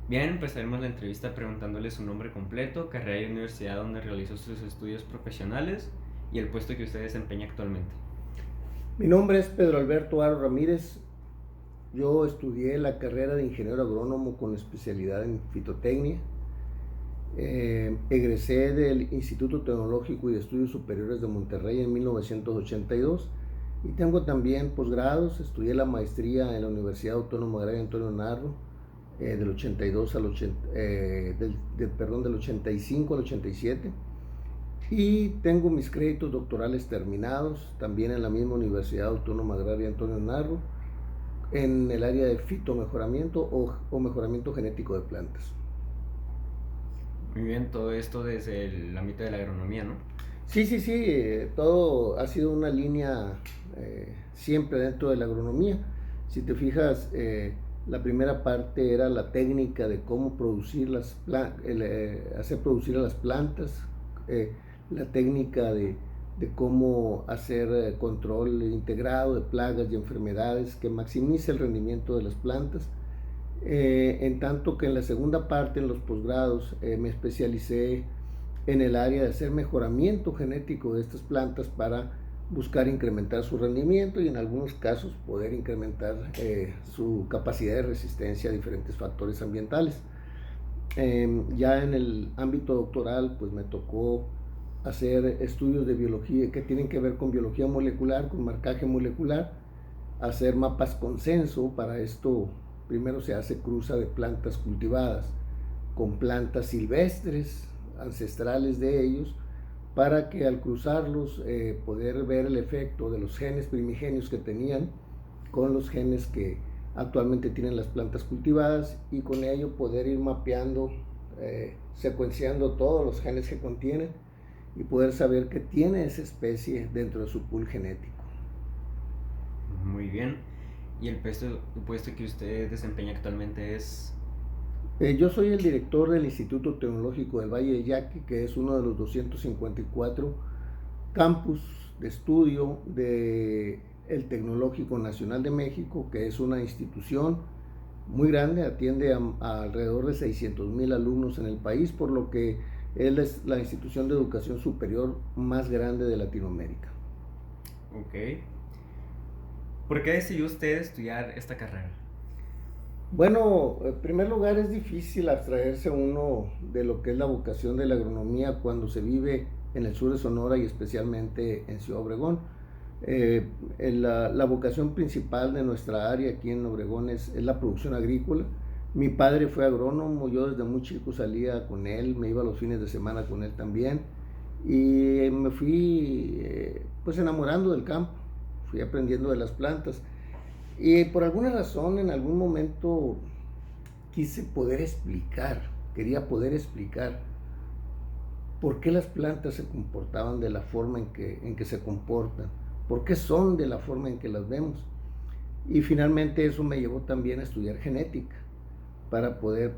Bien, empezaremos la entrevista preguntándole su nombre completo, carrera y universidad donde realizó sus estudios profesionales y el puesto que usted desempeña actualmente. Mi nombre es Pedro Alberto Aro Ramírez. Yo estudié la carrera de ingeniero agrónomo con especialidad en fitotecnia. Egresé del Instituto Tecnológico y de Estudios Superiores de Monterrey en 1982 y tengo también posgrados. Estudié la maestría en la Universidad Autónoma Agraria Antonio Narro del 82 al 80, del 85 al 87, y tengo mis créditos doctorales terminados también en la misma Universidad Autónoma Agraria Antonio Narro en el área de fitomejoramiento o mejoramiento genético de plantas. Muy bien, todo esto desde el ámbito de la agronomía, ¿no? Sí, sí, sí, todo ha sido una línea siempre dentro de la agronomía. Si te fijas, la primera parte era la técnica de cómo producir hacer producir a las plantas, eh, la técnica de cómo hacer control integrado de plagas y enfermedades que maximice el rendimiento de las plantas. En tanto que en la segunda parte, en los posgrados, me especialicé en el área de hacer mejoramiento genético de estas plantas para buscar incrementar su rendimiento y en algunos casos poder incrementar su capacidad de resistencia a diferentes factores ambientales. Ya en el ámbito doctoral, pues me tocó hacer estudios de biología que tienen que ver con biología molecular, con marcaje molecular, hacer mapas consenso. Para esto primero se hace cruza de plantas cultivadas con plantas silvestres ancestrales de ellos, para que al cruzarlos poder ver el efecto de los genes primigenios que tenían con los genes que actualmente tienen las plantas cultivadas, y con ello poder ir mapeando, secuenciando todos los genes que contienen y poder saber qué tiene esa especie dentro de su pool genético. Muy bien. ¿Y el puesto que usted desempeña actualmente es? Yo soy el director del Instituto Tecnológico del Valle de Yaqui, que es uno de los 254 campus de estudio del Tecnológico Nacional de México, que es una institución muy grande, atiende a alrededor de 600,000 alumnos en el país, por lo que él es la institución de educación superior más grande de Latinoamérica. Ok. ¿Por qué decidió usted estudiar esta carrera? Bueno, en primer lugar es difícil abstraerse uno de lo que es la vocación de la agronomía cuando se vive en el sur de Sonora y especialmente en Ciudad Obregón. Eh, la vocación principal de nuestra área aquí en Obregón es la producción agrícola. Mi padre fue agrónomo, yo desde muy chico salía con él, me iba los fines de semana con él también, y me fui pues enamorando del campo, fui aprendiendo de las plantas, y por alguna razón en algún momento quería poder explicar por qué las plantas se comportaban de la forma en que se comportan, por qué son de la forma en que las vemos. Y finalmente eso me llevó también a estudiar genética para poder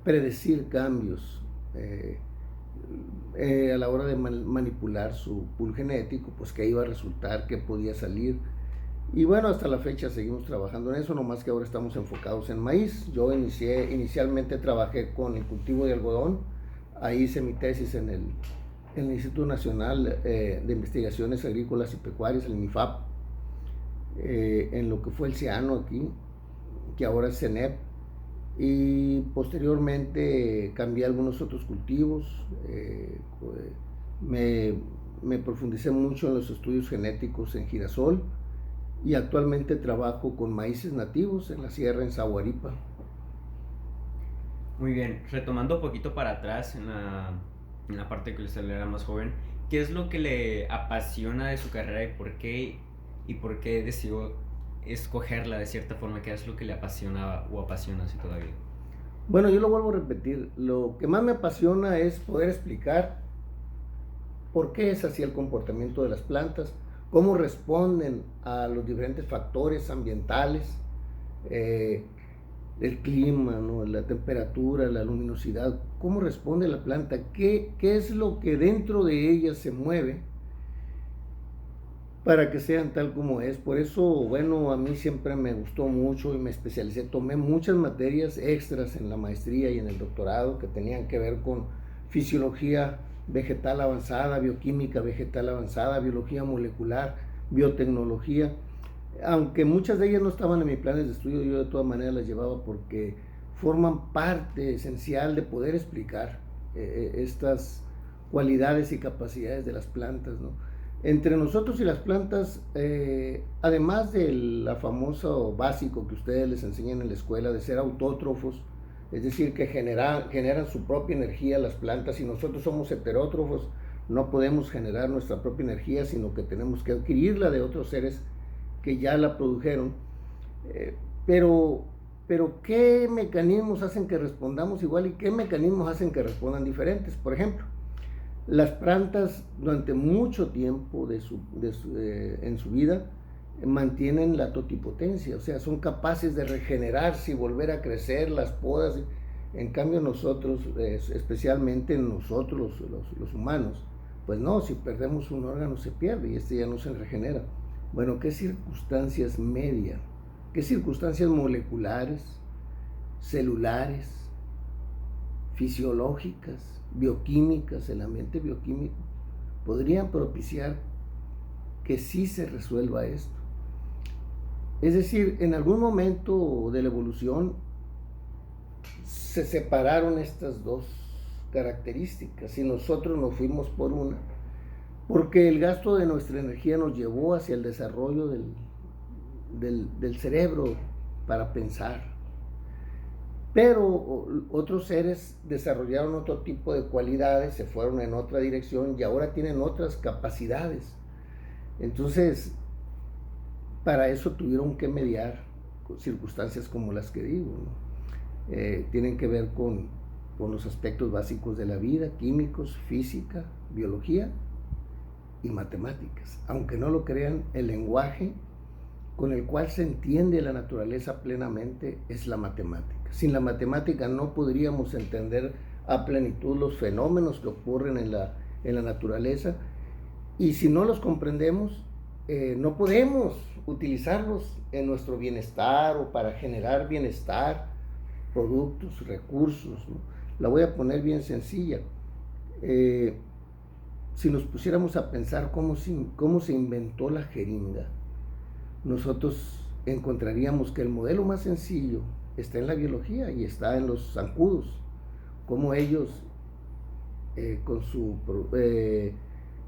predecir cambios a la hora de manipular su pool genético, pues qué iba a resultar, qué podía salir. Y bueno, hasta la fecha seguimos trabajando en eso, nomás que ahora estamos enfocados en maíz. Yo inicialmente trabajé con el cultivo de algodón. Ahí hice mi tesis en el Instituto Nacional de Investigaciones Agrícolas y Pecuarias, el INIFAP, en lo que fue el CIANO aquí, que ahora es CENEP. Y posteriormente cambié algunos otros cultivos. Me, me profundicé mucho en los estudios genéticos en girasol, y actualmente trabajo con maíces nativos en la sierra en Zaguaripa. Muy bien, retomando un poquito para atrás en la parte que usted era más joven, ¿qué es lo que le apasiona de su carrera y por qué decidió escogerla de cierta forma? ¿Qué es lo que le apasionaba o apasiona así todavía? Bueno, yo lo vuelvo a repetir, lo que más me apasiona es poder explicar por qué es así el comportamiento de las plantas, cómo responden a los diferentes factores ambientales, eh, el clima, ¿no? La temperatura, la luminosidad, cómo responde la planta, qué es lo que dentro de ella se mueve para que sean tal como es. Por eso, bueno, a mí siempre me gustó mucho y me especialicé. Tomé muchas materias extras en la maestría y en el doctorado que tenían que ver con fisiología vegetal avanzada, bioquímica vegetal avanzada, biología molecular, biotecnología. Aunque muchas de ellas no estaban en mis planes de estudio, yo de todas maneras las llevaba porque forman parte esencial de poder explicar estas cualidades y capacidades de las plantas, ¿no? Entre nosotros y las plantas, además de la famosa básico que ustedes les enseñan en la escuela de ser autótrofos, es decir, que generan su propia energía las plantas, y nosotros somos heterótrofos, no podemos generar nuestra propia energía, sino que tenemos que adquirirla de otros seres que ya la produjeron. Eh, pero, pero, ¿qué mecanismos hacen que respondamos igual y qué mecanismos hacen que respondan diferentes? Por ejemplo, las plantas durante mucho tiempo en su vida mantienen la totipotencia, o sea, son capaces de regenerarse y volver a crecer las podas. En cambio nosotros, especialmente nosotros los humanos, pues no, si perdemos un órgano se pierde y este ya no se regenera. Bueno, ¿qué circunstancias median? ¿Qué circunstancias moleculares, celulares, fisiológicas, bioquímicas, el ambiente bioquímico, podrían propiciar que sí se resuelva esto? Es decir, en algún momento de la evolución se separaron estas dos características y nosotros nos fuimos por una, porque el gasto de nuestra energía nos llevó hacia el desarrollo del cerebro para pensar. Pero otros seres desarrollaron otro tipo de cualidades, se fueron en otra dirección y ahora tienen otras capacidades. Entonces, para eso tuvieron que mediar circunstancias como las que digo, ¿no? Tienen que ver con los aspectos básicos de la vida, químicos, física, biología y matemáticas. Aunque no lo crean, el lenguaje con el cual se entiende la naturaleza plenamente es la matemática. Sin la matemática no podríamos entender a plenitud los fenómenos que ocurren en la naturaleza, y si no los comprendemos, no podemos utilizarlos en nuestro bienestar o para generar bienestar, productos, recursos, ¿no? La voy a poner bien sencilla. Si nos pusiéramos a pensar cómo se inventó la jeringa, nosotros encontraríamos que el modelo más sencillo está en la biología y está en los zancudos, como ellos con su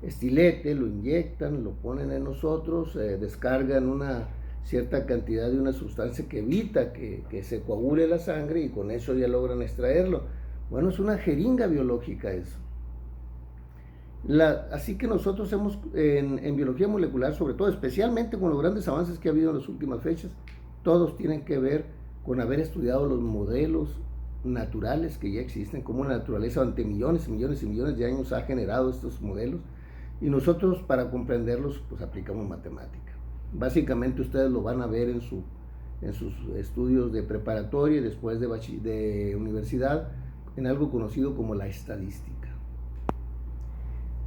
estilete lo inyectan, lo ponen en nosotros, descargan una cierta cantidad de una sustancia que evita que se coagule la sangre y con eso ya logran extraerlo. Bueno, es una jeringa biológica eso. Así que nosotros hemos, en biología molecular, sobre todo, especialmente con los grandes avances que ha habido en las últimas fechas, todos tienen que ver con haber estudiado los modelos naturales que ya existen, cómo la naturaleza durante millones y millones y millones de años ha generado estos modelos, y nosotros para comprenderlos pues aplicamos matemática. Básicamente ustedes lo van a ver en sus estudios de preparatoria y después de universidad, en algo conocido como la estadística.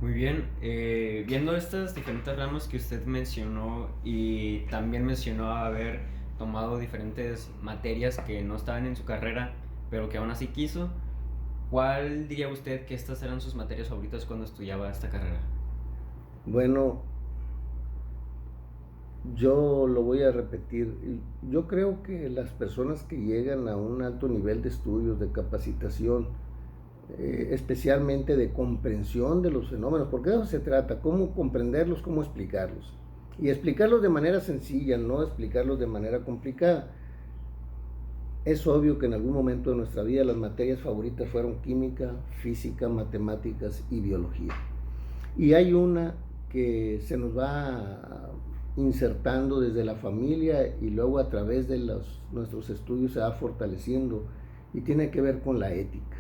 Muy bien, viendo estas diferentes ramas que usted mencionó y también mencionó haber tomado diferentes materias que no estaban en su carrera, pero que aún así quiso, ¿cuál diría usted que estas eran sus materias favoritas cuando estudiaba esta carrera? Bueno, yo lo voy a repetir. Yo creo que las personas que llegan a un alto nivel de estudios, de capacitación, especialmente de comprensión de los fenómenos, porque de eso se trata, cómo comprenderlos, cómo explicarlos, y explicarlos de manera sencilla, no explicarlos de manera complicada. Es obvio que en algún momento de nuestra vida las materias favoritas fueron química, física, matemáticas y biología, y hay una que se nos va insertando desde la familia y luego a través de nuestros estudios se va fortaleciendo, y tiene que ver con la ética,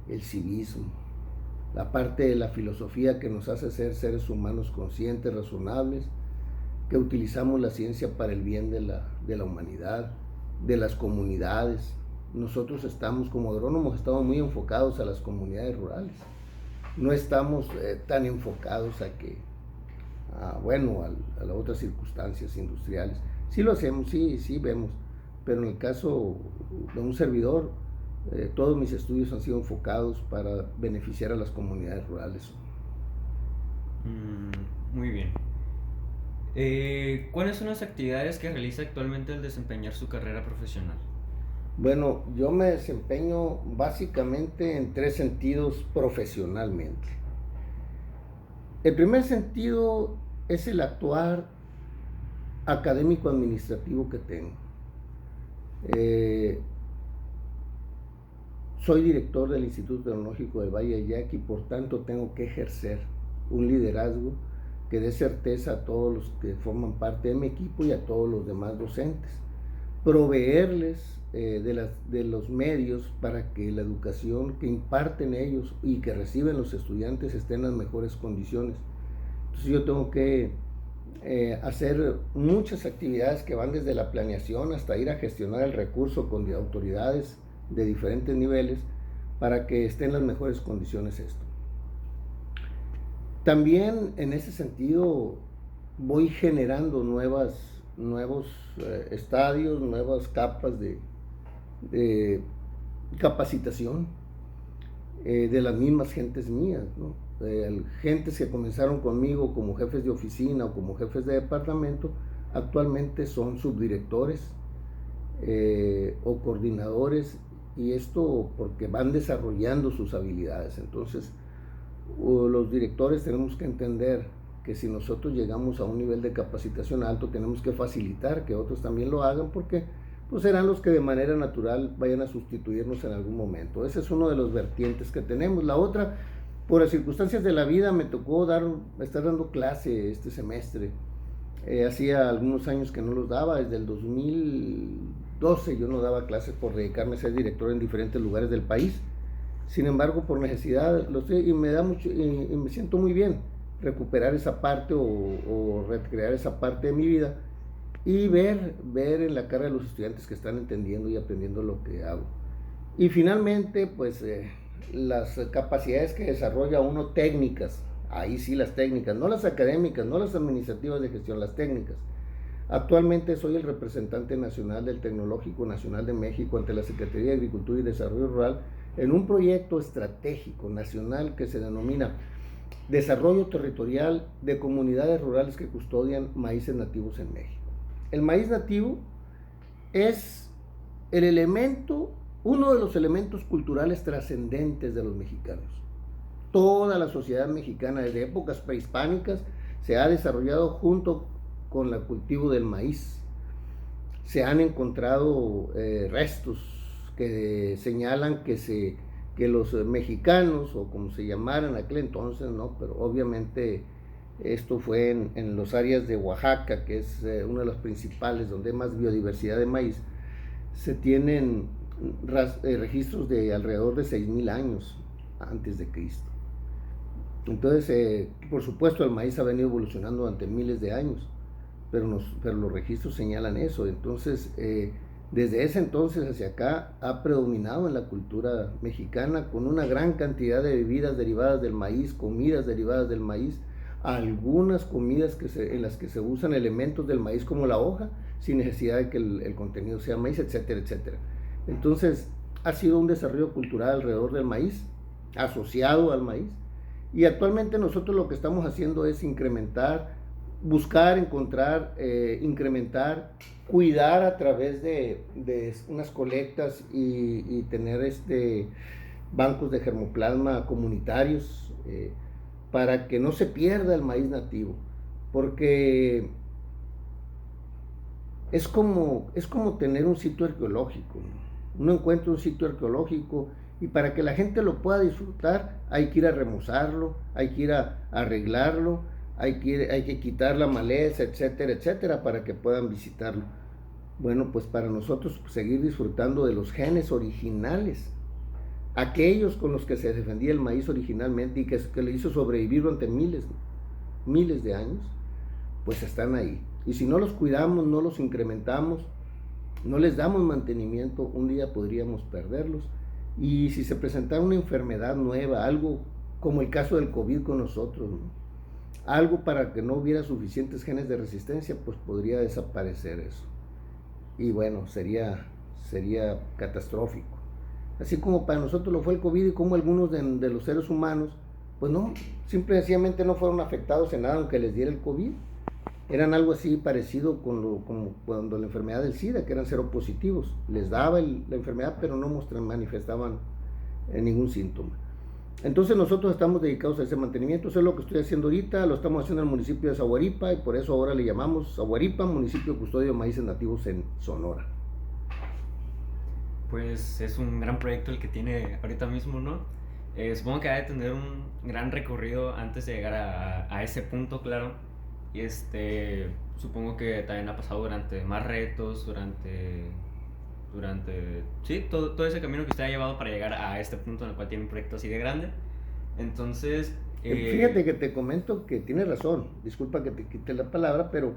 el civismo, la parte de la filosofía que nos hace ser seres humanos conscientes, razonables, que utilizamos la ciencia para el bien de la humanidad, de las comunidades. Nosotros estamos como agrónomos, estamos muy enfocados a las comunidades rurales, no estamos tan enfocados a las otras circunstancias industriales. Sí lo hacemos, sí vemos, pero en el caso de un servidor, todos mis estudios han sido enfocados para beneficiar a las comunidades rurales. Muy bien. ¿Cuáles son las actividades que realiza actualmente al desempeñar su carrera profesional? Bueno, yo me desempeño básicamente en tres sentidos profesionalmente. El primer sentido es el actuar académico-administrativo que tengo. Soy director del Instituto Tecnológico del Valle de Yaqui, por tanto tengo que ejercer un liderazgo que dé certeza a todos los que forman parte de mi equipo y a todos los demás docentes. Proveerles de los medios para que la educación que imparten ellos y que reciben los estudiantes esté en las mejores condiciones. Entonces yo tengo que hacer muchas actividades que van desde la planeación hasta ir a gestionar el recurso con autoridades de diferentes niveles para que esté en las mejores condiciones esto. También en ese sentido voy generando nuevos estadios, nuevas capas de capacitación de las mismas gentes mías, ¿no? Gentes que comenzaron conmigo como jefes de oficina o como jefes de departamento, actualmente son subdirectores o coordinadores, y esto porque van desarrollando sus habilidades. Entonces, los directores tenemos que entender que si nosotros llegamos a un nivel de capacitación alto, tenemos que facilitar que otros también lo hagan, porque pues serán los que de manera natural vayan a sustituirnos en algún momento. Ese es uno de los vertientes que tenemos. La otra, por las circunstancias de la vida, me tocó estar dando clase este semestre. Hacía algunos años que no los daba, desde el 2012 yo no daba clases por dedicarme a ser director en diferentes lugares del país. Sin embargo, por necesidad lo sé, y me da mucho, y me siento muy bien recuperar esa parte o recrear esa parte de mi vida y ver en la cara de los estudiantes que están entendiendo y aprendiendo lo que hago. Y finalmente, pues las capacidades que desarrolla uno técnicas, ahí sí las técnicas, no las académicas, no las administrativas de gestión, las técnicas. Actualmente soy el representante nacional del Tecnológico Nacional de México ante la Secretaría de Agricultura y Desarrollo Rural en un proyecto estratégico nacional que se denomina Desarrollo Territorial de Comunidades Rurales que Custodian Maíces Nativos en México. El maíz nativo es uno de los elementos culturales trascendentes de los mexicanos. Toda la sociedad mexicana desde épocas prehispánicas se ha desarrollado junto con el cultivo del maíz. Se han encontrado restos que señalan que los mexicanos, o como se llamaran en aquel entonces, ¿no? Pero obviamente esto fue en las áreas de Oaxaca, que es una de las principales donde hay más biodiversidad de maíz. Se tienen registros de alrededor de 6,000 años antes de Cristo. Entonces, por supuesto, el maíz ha venido evolucionando durante miles de años, pero los registros señalan eso. Entonces, desde ese entonces hacia acá ha predominado en la cultura mexicana con una gran cantidad de bebidas derivadas del maíz, comidas derivadas del maíz, algunas comidas en las que se usan elementos del maíz como la hoja, sin necesidad de que el contenido sea maíz, etcétera, etcétera. Entonces, ha sido un desarrollo cultural alrededor del maíz, asociado al maíz, y actualmente nosotros lo que estamos haciendo es buscar, encontrar, incrementar, cuidar a través de unas colectas y tener bancos de germoplasma comunitarios para que no se pierda el maíz nativo, porque es como tener un sitio arqueológico, ¿no? Uno encuentra un sitio arqueológico y para que la gente lo pueda disfrutar hay que ir a remozarlo, hay que ir a arreglarlo, hay que quitar la maleza, etcétera, etcétera, para que puedan visitarlo. Bueno, pues para nosotros seguir disfrutando de los genes originales, aquellos con los que se defendía el maíz originalmente y que le hizo sobrevivir durante miles de años, pues están ahí. Y si no los cuidamos, no los incrementamos, no les damos mantenimiento, un día podríamos perderlos. Y si se presentara una enfermedad nueva, algo como el caso del COVID con nosotros, ¿no? algo para que no hubiera suficientes genes de resistencia, pues podría desaparecer eso. Y bueno, sería catastrófico. Así como para nosotros lo fue el COVID y como algunos de los seres humanos, pues no, simple y sencillamente no fueron afectados en nada aunque les diera el COVID. Eran algo así parecido como cuando la enfermedad del SIDA, que eran seropositivos. Les daba la enfermedad, pero no manifestaban ningún síntoma. Entonces nosotros estamos dedicados a ese mantenimiento. Eso es lo que estoy haciendo ahorita. Lo estamos haciendo en el municipio de Zaguaripa y por eso ahora le llamamos Zaguaripa, municipio custodio de maíces nativos en Sonora. Pues es un gran proyecto el que tiene ahorita mismo, ¿no? Supongo que ha de tener un gran recorrido antes de llegar a ese punto, claro. Y supongo que también ha pasado durante más retos, sí, todo ese camino que usted ha llevado para llegar a este punto en el cual tiene un proyecto así de grande. Entonces, fíjate que te comento que tienes razón, disculpa que te quite la palabra, pero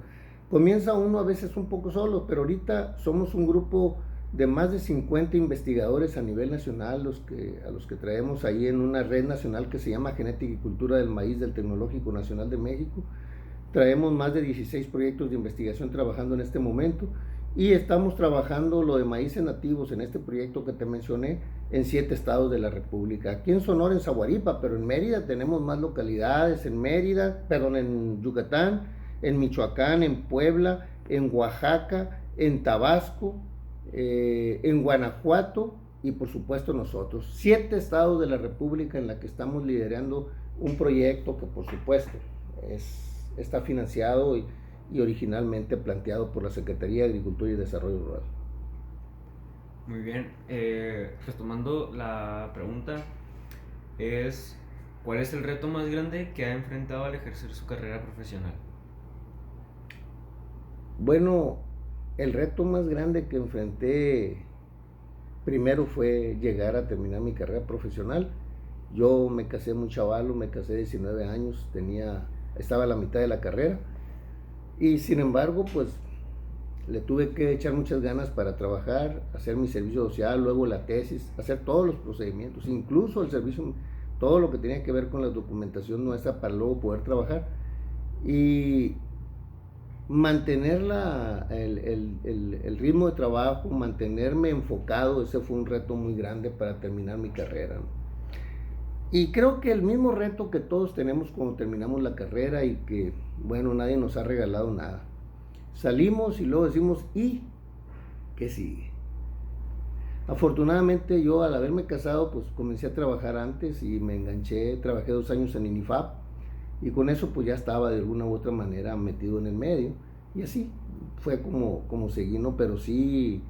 comienza uno a veces un poco solo, pero ahorita somos un grupo de más de 50 investigadores a nivel nacional, a los que traemos ahí en una red nacional que se llama Genética y Cultura del Maíz del Tecnológico Nacional de México. Traemos más de 16 proyectos de investigación trabajando en este momento y estamos trabajando lo de maíces nativos en este proyecto que te mencioné en 7 estados de la República. Aquí en Sonora, en Zaguaripa, pero en Mérida tenemos más localidades, en Yucatán, en Michoacán, en Puebla, en Oaxaca, en Tabasco, en Guanajuato y por supuesto nosotros. 7 estados de la República en la que estamos liderando un proyecto que por supuesto está financiado y originalmente planteado por la Secretaría de Agricultura y Desarrollo Rural. Muy bien, pues tomando la pregunta, ¿cuál es el reto más grande que ha enfrentado al ejercer su carrera profesional? Bueno, el reto más grande que enfrenté primero fue llegar a terminar mi carrera profesional. Yo me casé muy chavalo, me casé de 19 años, estaba a la mitad de la carrera y sin embargo pues le tuve que echar muchas ganas para trabajar, hacer mi servicio social, luego la tesis, hacer todos los procedimientos, incluso el servicio, todo lo que tenía que ver con la documentación nuestra para luego poder trabajar y mantener el ritmo de trabajo, mantenerme enfocado. Ese fue un reto muy grande para terminar mi carrera, ¿no? Y creo que el mismo reto que todos tenemos cuando terminamos la carrera y que, bueno, nadie nos ha regalado nada. Salimos y luego decimos, ¿y qué sigue? Afortunadamente yo al haberme casado, pues comencé a trabajar antes y me enganché, trabajé 2 años en INIFAP y con eso pues ya estaba de alguna u otra manera metido en el medio y así fue como seguí, ¿no? Pero sí,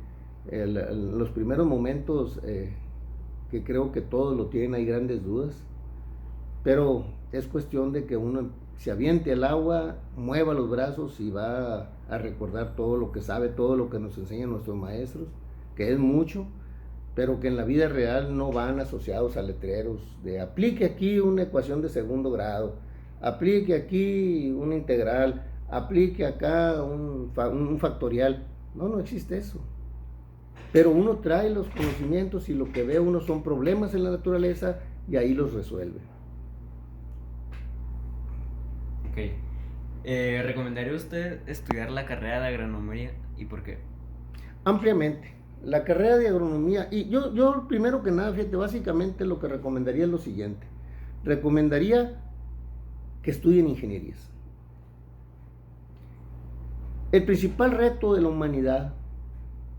los primeros momentos... que creo que todos lo tienen, hay grandes dudas, pero es cuestión de que uno se aviente al agua, mueva los brazos y va a recordar todo lo que sabe, todo lo que nos enseñan nuestros maestros, que es mucho, pero que en la vida real no van asociados a letreros de aplique aquí una ecuación de segundo grado, aplique aquí una integral, aplique acá un factorial. No existe eso. Pero uno trae los conocimientos y lo que ve uno son problemas en la naturaleza y ahí los resuelve. Ok. ¿Recomendaría usted estudiar la carrera de agronomía y por qué? Ampliamente. La carrera de agronomía, y yo primero que nada, fíjate, básicamente lo que recomendaría es lo siguiente. Recomendaría que estudien ingenierías. El principal reto de la humanidad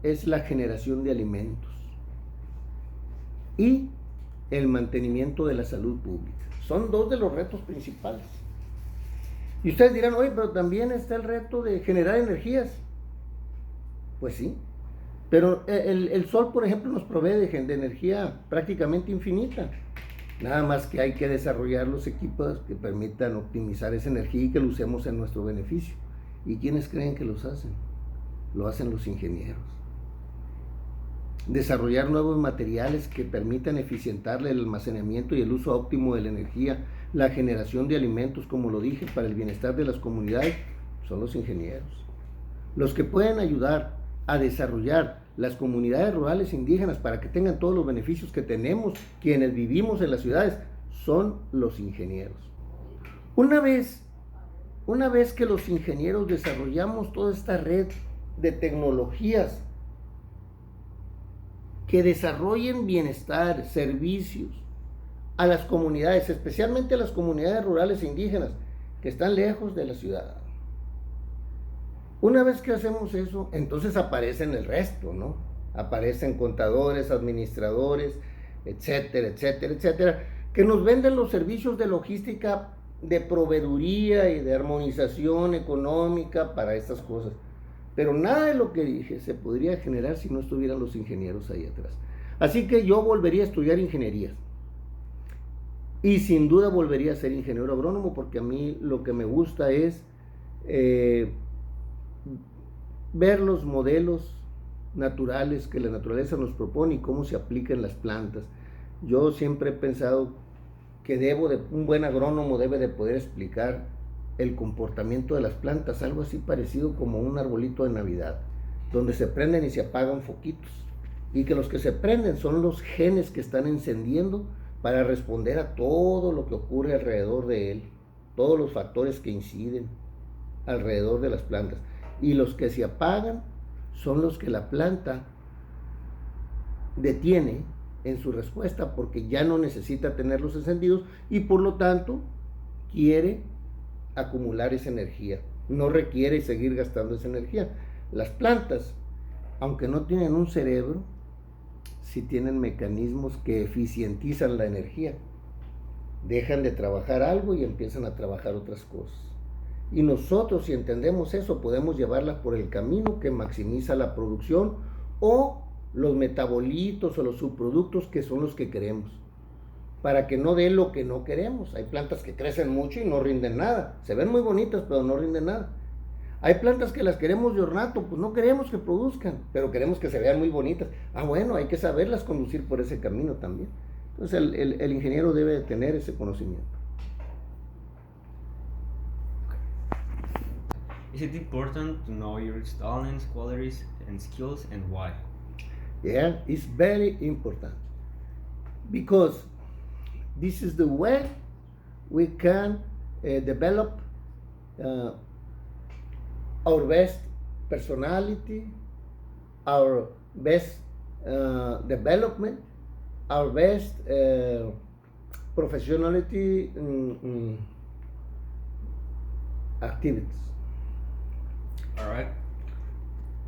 es la generación de alimentos y el mantenimiento de la salud pública. Son 2 de los retos principales. Y ustedes dirán, oye, pero también está el reto de generar energías. Pues sí, pero el sol, por ejemplo, nos provee de energía prácticamente infinita. Nada más que hay que desarrollar los equipos que permitan optimizar esa energía y que lo usemos en nuestro beneficio. ¿Y quiénes creen que los hacen? Lo hacen los ingenieros. Desarrollar nuevos materiales que permitan eficientar el almacenamiento y el uso óptimo de la energía, la generación de alimentos, como lo dije, para el bienestar de las comunidades, son los ingenieros. Los que pueden ayudar a desarrollar las comunidades rurales indígenas para que tengan todos los beneficios que tenemos quienes vivimos en las ciudades, son los ingenieros. Una vez una vez que los ingenieros desarrollamos toda esta red de tecnologías que desarrollen bienestar, servicios a las comunidades, especialmente a las comunidades rurales e indígenas que están lejos de la ciudad. Una vez que hacemos eso, entonces aparecen el resto, ¿no? Aparecen contadores, administradores, etcétera, etcétera, etcétera, que nos venden los servicios de logística, de proveeduría y de armonización económica para estas cosas. Pero nada de lo que dije se podría generar si no estuvieran los ingenieros ahí atrás. Así que yo volvería a estudiar ingenierías. Y sin duda volvería a ser ingeniero agrónomo, porque a mí lo que me gusta es ver los modelos naturales que la naturaleza nos propone y cómo se aplican las plantas. Yo siempre he pensado que un buen agrónomo debe de poder explicar el comportamiento de las plantas, algo así parecido como un arbolito de Navidad, donde se prenden y se apagan foquitos, y que los que se prenden son los genes que están encendiendo para responder a todo lo que ocurre alrededor de él, todos los factores que inciden alrededor de las plantas, y los que se apagan son los que la planta detiene en su respuesta porque ya no necesita tenerlos encendidos y por lo tanto quiere acumular esa energía, no requiere seguir gastando esa energía. Las plantas, aunque no tienen un cerebro, sí tienen mecanismos que eficientizan la energía. Dejan de trabajar algo y empiezan a trabajar otras cosas. Y nosotros, si entendemos eso, podemos llevarlas por el camino que maximiza la producción o los metabolitos o los subproductos que son los que queremos, para que no dé lo que no queremos. Hay plantas que crecen mucho y no rinden nada, se ven muy bonitas pero no rinden nada. Hay plantas que las queremos de ornato, pues no queremos que produzcan, pero queremos que se vean muy bonitas. Bueno, hay que saberlas conducir por ese camino también. Entonces el ingeniero debe de tener ese conocimiento. Is it important to know your talents, qualities, and skills, and why? Yeah, it's very important, because this is the way we can develop our best personality, our best development, our best professionality activities. All right.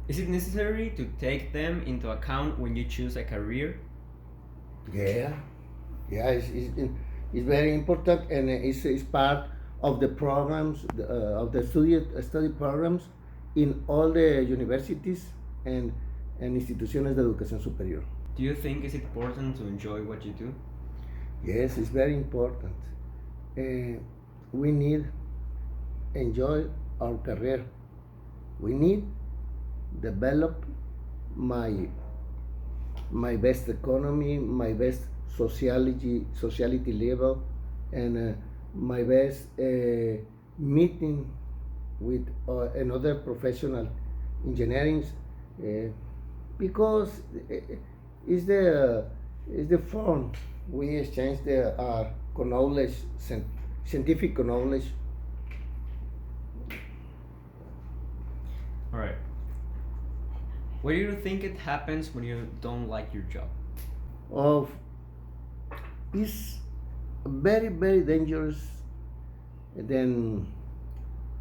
Is it necessary to take them into account when you choose a career? Yeah, it's very important, and it's part of the programs, of the study programs in all the universities and instituciones de educación superior. Do you think it's important to enjoy what you do? Yes, it's very important. We need enjoy our career. We need develop my best economy, my best sociality level, and my best meeting with another professional engineering, because it's the form we exchange our knowledge, scientific knowledge. All right. What do you think it happens when you don't like your job? It's very, very dangerous. Then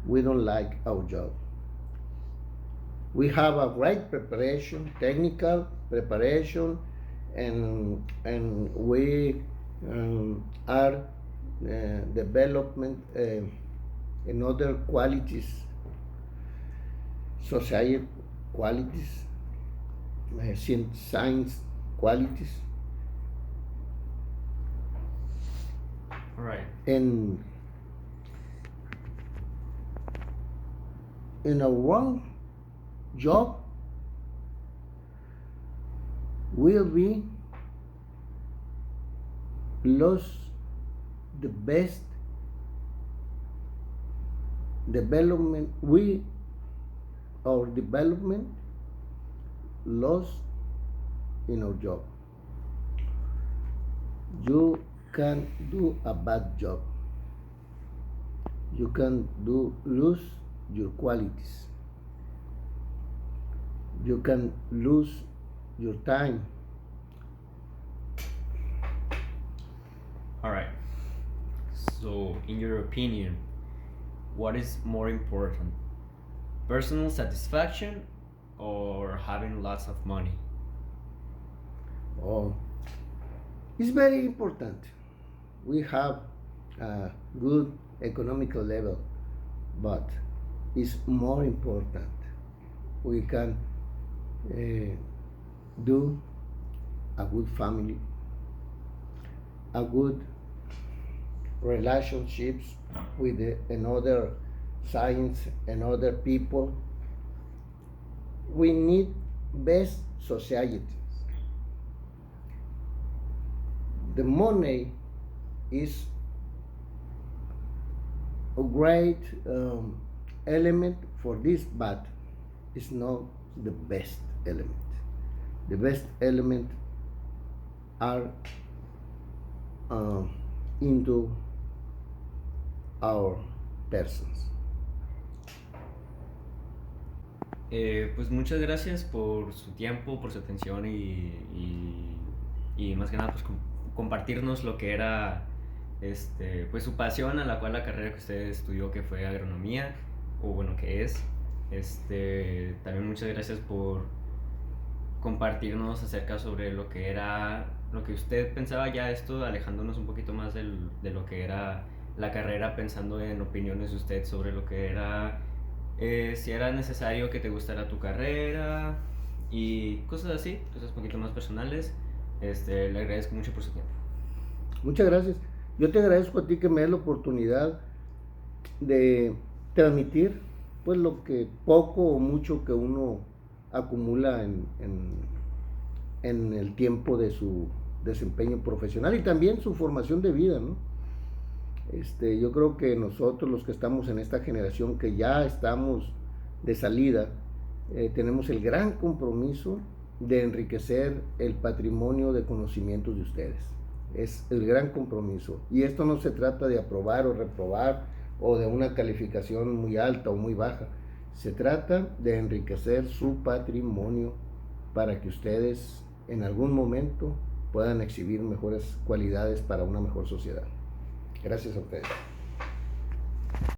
we don't like our job. We have a great preparation, technical preparation, and we are development in other qualities, society qualities, science qualities. All right. And in a wrong job will be lost the best development. Our development lost in our job. You can do a bad job. you can lose your qualities. You can lose your time. All right. So, in your opinion, what is more important? Personal satisfaction or having lots of money? Oh, it's very important. We have a good economical level, but it's more important. We can do a good family, a good relationships with another science and other people. We need best society. The money is a great element for this, but it's not the best element. The best element are into our persons. Pues muchas gracias por su tiempo, por su atención y más que nada pues compartirnos lo que era pues su pasión a la cual la carrera que usted estudió, que fue agronomía, o bueno, que es. También muchas gracias por compartirnos acerca sobre lo que era, lo que usted pensaba ya esto, alejándonos un poquito más de lo que era la carrera, pensando en opiniones de usted sobre lo que era, si era necesario que te gustara tu carrera y cosas así, cosas un poquito más personales. Le agradezco mucho por su tiempo. Muchas gracias. Yo te agradezco a ti que me des la oportunidad de transmitir pues lo que poco o mucho que uno acumula en el tiempo de su desempeño profesional y también su formación de vida, ¿no? Yo creo que nosotros los que estamos en esta generación que ya estamos de salida, tenemos el gran compromiso de enriquecer el patrimonio de conocimientos de ustedes. Es el gran compromiso. Y esto no se trata de aprobar o reprobar o de una calificación muy alta o muy baja. Se trata de enriquecer su patrimonio para que ustedes en algún momento puedan exhibir mejores cualidades para una mejor sociedad. Gracias a ustedes.